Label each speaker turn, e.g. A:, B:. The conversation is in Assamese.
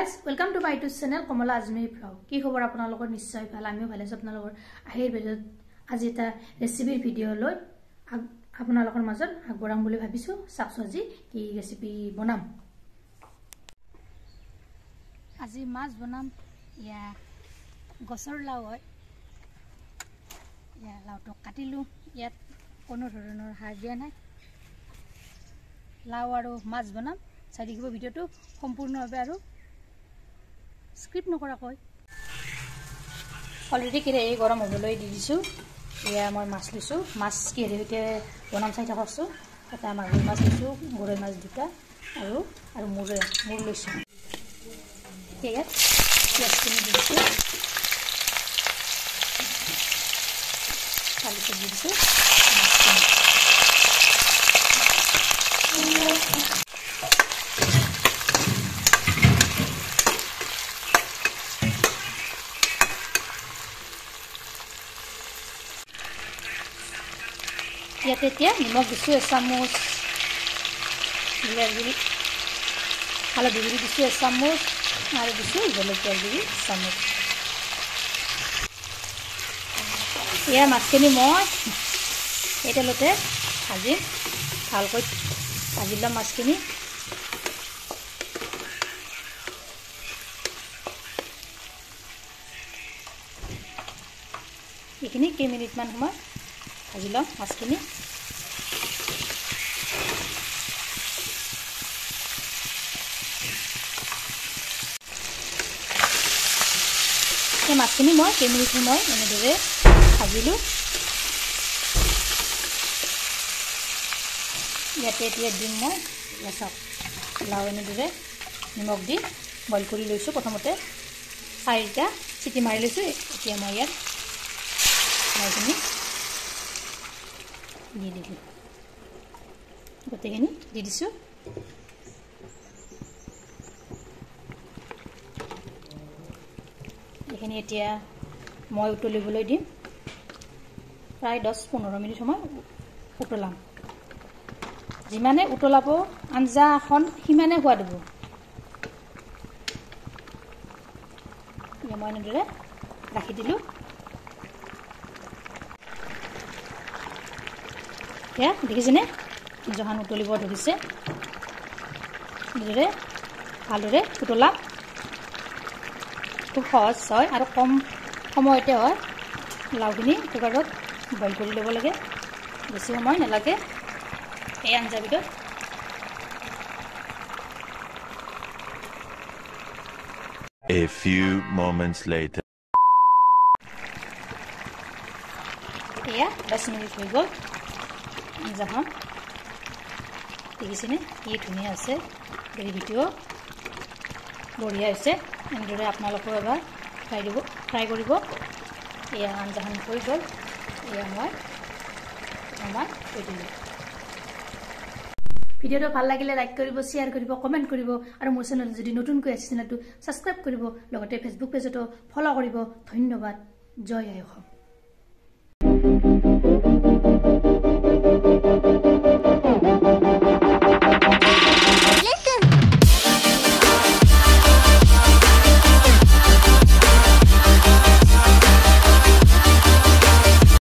A: guys, welcome to my YouTube channel Komala Ajmi Vlog. কি খবৰ আপোনালোকৰ নিশ্চয় ভাল আমিও ভালে আছো আপোনালোকৰ আহিৰ ভিডিঅ আজি এটা ৰেচিপি ভিডিঅ লৈ আপোনালোকৰ মাজত আগবঢ়াম বুলি ভাবিছো চাকছো আজি কি ৰেচিপি বনাম আজি মাছ বনাম ইয়া গছৰ লাউ হয় ইয়া লাউটো কাটিলো ইয়াত কোনো ধৰণৰ হাড় দিয়া নাই লাউ আৰু মাছ বনাম চাই দেখিব ভিডিঅটো সম্পূৰ্ণভাৱে আৰু স্ক্ৰিপ্ট নকৰাকৈ অলৰেডি কেৰাহী গৰম হ'বলৈ দি দিছো ইয়া মই মাছ লৈছো মাছ কেৰাহীৰ সৈতে বনাম চাই থাকছো এটা মাগুৰ মাছ লৈছো গৰৈ মাছ দুটা আৰু মূৰ লৈছো ইয়াত পিঁয়াজখিনি দি দিছো কালিটো দি দিছো ইয়াতে এতিয়া নিমখ দিছো এচামুচ হালধি গুড়ি দিছো এচামুচ আৰু দিছো জলকীয়া গুড়ি এচামুচ ইয়াৰ মাছখিনি মই এই তেলতে ভাজি ভালকৈ ভাজি ল'ম মাছখিনি এইখিনি কেইমিনিটমান সময় ভাজি ল'ম মাছখিনি মাছখিনি মই কেইমিনিট সময় এনেদৰে ভাজিলোঁ ইয়াতে এতিয়া দিম মই চাওক লাউ এনেদৰে নিমখ দি বইল কৰি লৈছোঁ প্ৰথমতে 4টা চিটি মাৰি লৈছোঁ এতিয়া মই ইয়াত লাউখিনি দি দিলোঁ গোটেইখিনি দি দিছোঁ এইখিনি এতিয়া মই উতলিবলৈ দিম প্ৰায় 10-15 মিনিট সময় উতলাম যিমানে উতলাব আঞ্জাখন সিমানে সোৱাদ হ'ব মই এনেদৰে ৰাখি দিলোঁ এয়া দেখিছেনে আঞ্জাখন উতলিব ধৰিছে এনেদৰে ভালদৰে উতলাম খুব সহজ হয় আৰু কম সময়তে হয় লাউখিনি কুকাৰত বইল কৰি ল'ব লাগে বেছি সময় নালাগে এই আঞ্জাবিধত
B: A few moments later
A: এয়া 10 মিনিট হৈ গ'ল আঞ্জাখন দেখিছেনে কি ধুনীয়া আছে গ্ৰেভিটো বঢ়িয়া হৈছে এনেদৰে আপোনালোকেও এবাৰ ট্ৰাই কৰিব এয়া আঞ্জাখন হৈ গ'ল এয়া মই থৈ দিলোঁ ভিডিঅ'টো ভাল লাগিলে লাইক কৰিব শ্বেয়াৰ কৰিব কমেণ্ট কৰিব আৰু মোৰ চেনেল যদি নতুনকৈ আছে চেনেলটো ছাবস্ক্ৰাইব কৰিব লগতে ফেচবুক পেজতো ফ'ল' কৰিব ধন্যবাদ জয় আই অসম